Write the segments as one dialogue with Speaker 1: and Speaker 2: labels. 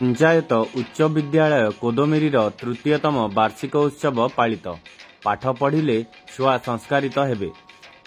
Speaker 1: पंचायत उच्च विद्यालय कोदोमेरीर तृतीयतम वार्षिक उत्सव पालित। पाठ पढ़िले छुआ संस्कारित हेबे।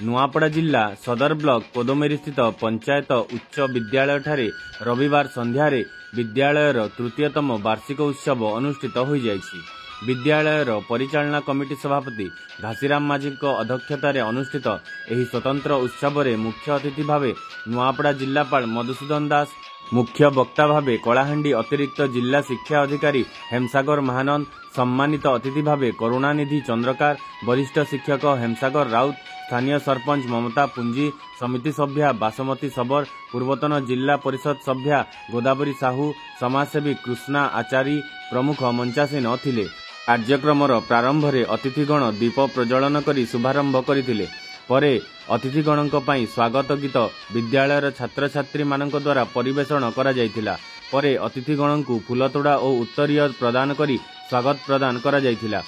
Speaker 1: नुआपड़ा जिला सदर ब्लॉक कोदोमेरी स्थित पंचायत उच्च विद्यालय ठारे रविवार संध्यारे विद्यालयर तृतीयतम वार्षिक उत्सव अनुष्ठित हो जाइछि। विद्यालयर परिचालना कमिटी सभापति घासीराम माझी अध्यक्षतार अनुष्ठित एही स्वतंत्र उत्सव में मुख्य अतिथि भावे नुआपड़ा जिलापाल मधुसूदन दास, मुख्य वक्ता भावे कलाहांडी अतिरिक्त जिला शिक्षा अधिकारी हेमसागर महानंद, सम्मानित अतिथि भावे करुणानिधि चंद्रकार, वरिष्ठ शिक्षक हेमसागर राउत, स्थानीय सरपंच ममता पुंजी, समिति सभ्या बासमती सबर, पूर्वतन जिला परिषद सभ्या गोदावरी साहू, समाजसेवी कृष्णा आचारी प्रमुख मंचासीन थिले। कार्यक्रमर प्रारंभ में अतिथिगण दीप प्रज्वलन करी शुभारंभ करथिले। परे अतिथिगणों पर स्वागत गीत विद्यालयर छात्र छात्री मानक द्वारा परिवेषण करा जायथिला। परे अतिथिगणों को फूलतोड़ा और उत्तरीय प्रदान करी स्वागत प्रदान करा जायथिला।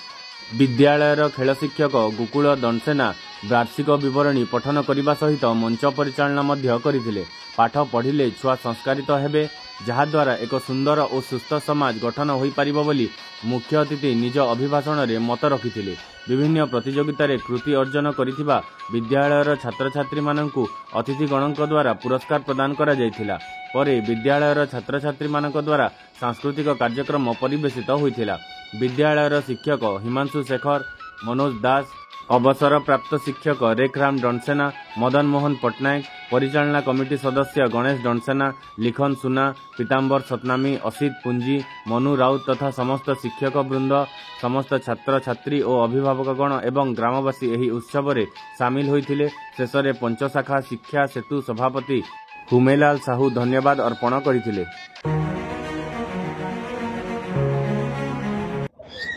Speaker 1: विद्यालयर खेल शिक्षक गोकुल दंडसेना वार्षिक विवरणी पठन करने सहित मंच परिचालना मध्य करथिले। पाठ पढ़िले छुआ संस्कारित हेबे, जहाद्वारा एक सुंदर और सुस्थ समाज गठन हो पारिबो बोली मुख्य अतिथि निज अभिभाषण में मत रखिथिले। विभिन्न प्रतियोगितार कृति अर्जन करिथिबा विद्यालयर छात्र छात्री माननकु अतिथिगणों द्वारा पुरस्कार प्रदान करा जायथिला। परे विद्यालयर छात्र छात्री मानक द्वारा सांस्कृतिक कार्यक्रम परिवेशित होइथिला। विद्यालयर शिक्षक हिमांशु शेखर, मनोज दास, अवसर प्राप्त शिक्षक रेखराम दंडसेना, मदन मोहन पट्टनायक, परिचालना कमिटी सदस्य गणेश दंडसेना, लिखन सुना, पीताम्बर सतनामी, असित पुंजी, मनु राउत तथा समस्त शिक्षक वृंद, समस्त छात्र छात्री और अभिभावकगण एवं ग्रामवासी एही उत्सव में सामिल होइथिले। शेषरे पंचशाखा शिक्षा सेतु सभापति हुमेलाल साहू धन्यवाद अर्पण करथिले।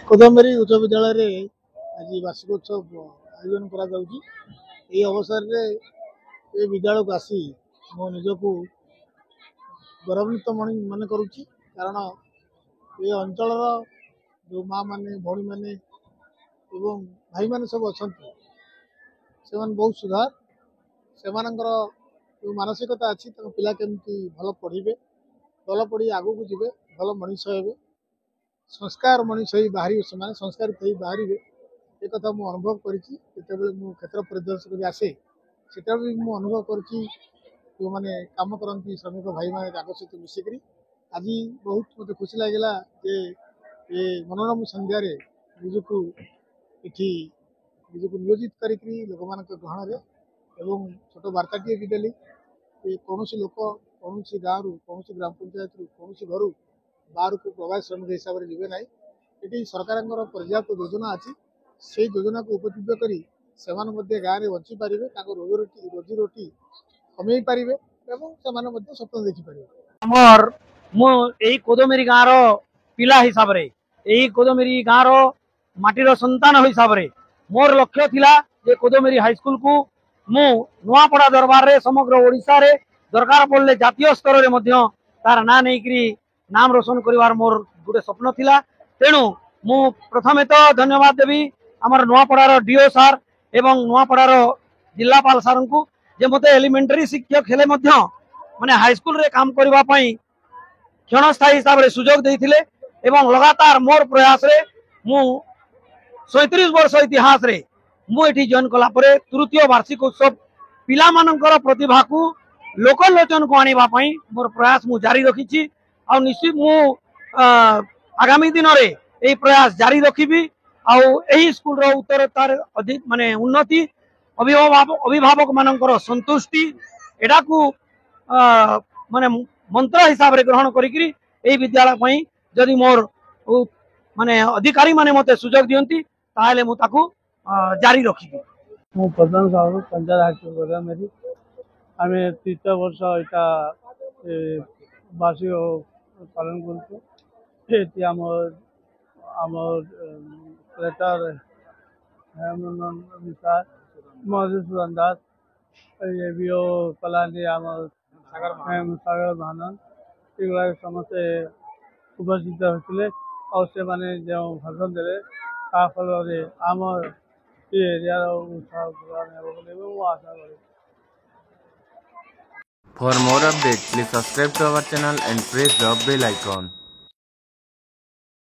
Speaker 2: कोदोमेरी उच्च विद्यालय आज वार्षिक उत्सव आयोजन करा जाउची। ए अवसर रे ए विद्यालय को आसी मो निजको गौरवान्वित मन करुची, कारण ए अंचल जो माँ माने भौणी माने एवं भाई माने सब अछंती से बहुत सुधार से जो मानसिकता अच्छी पिला केमती भल पढ़े, भल पढ़ी आगू को जीवे, भल मनीष हे, संस्कार मनीष ही बाहर से संस्कारित ही बाहर एक कथा मुझे अनुभव करी। क्षेत्र परिदर्शक भी आसे से अनुभव करी जो मैंने कम करती श्रमिक भाई मैंने सहित मिसिक आज बहुत मत खुशी लगे जे ये मनोरम संध्यार निजक ये निजक नियोजित कर लोक मान ग्रहण एवं छोट वार्ताटे भी देली। कौन लोक कौन गाँव रु कौन ग्राम पंचायत रु कौन घर बाहर को प्रवासी श्रमिक हिसाब से जीवे ना। ये सरकार पर्याप्त योजना अच्छी, से योजना को उपयोग कर गाँव में बंची पारे, रोजी रोटी कमे पारे और स्वप्न देखिपारे।
Speaker 3: आमर मु कोदोमेरी गाँव पिला हिसाब रे यही कोदोमेरी गाँव माटीर संतान हिसाब रे मोर लक्ष्य थिला जे कोदोमेरी हाईस्कूल को मु नुआपड़ा दरबार रे समग्र ओडिशा रे दरकार पड़ले जातीय स्तर रे तार ना नहीं नाम रोशन करिवार मोर गोटे स्वप्न थिला। तेणु मु प्रथमे तो धन्यवाद देवी आमर नुआपड़ार डीओ सार एवं नुआपड़ार जिलापाल सार को जे मते एलिमेंटरी शिक्षक हेले माने हाईस्कूल रे काम करबा पई क्षणस्थायी हिसाब से सुजोग देथिले एवं लगातार मोर प्रयास रे मु 37 वर्ष इतिहास रे मु एठी जॉइन कला परे तृतीय वार्षिक उत्सव पिला मानकर प्रतिभा को लोकलोचन को आनिबा पई मोर प्रयास मु जारी रखिछि। आ निश्चित मु आगामी दिन रे एही प्रयास जारी रखिबी। आउ एही स्कूल रो उत्तरोत्तर अधिक माने उन्नति अभिभावक मानकर संतुष्टि एडा को माने मंत्र हिसाब रे ग्रहण करी एही विद्यालय पई जदि मोर माने अधिकारी माने मते सुजोग दियंती ताले मु ताकू जारी रखिबी।
Speaker 4: मु प्रधान साहब पंचायत हाईस्कूल कोदोमेरी आम तृतीय वर्ष इटा वार्षिक पालन कलेक्टर हेमसागर मधुसूदन दास बीओ कलाहांडी सागर महानंद ये समस्ते उपस्थित होते और से माने जो भाषण देले फल आम एरिया आशा करें।
Speaker 1: For more updates, please subscribe to our channel and press the bell icon.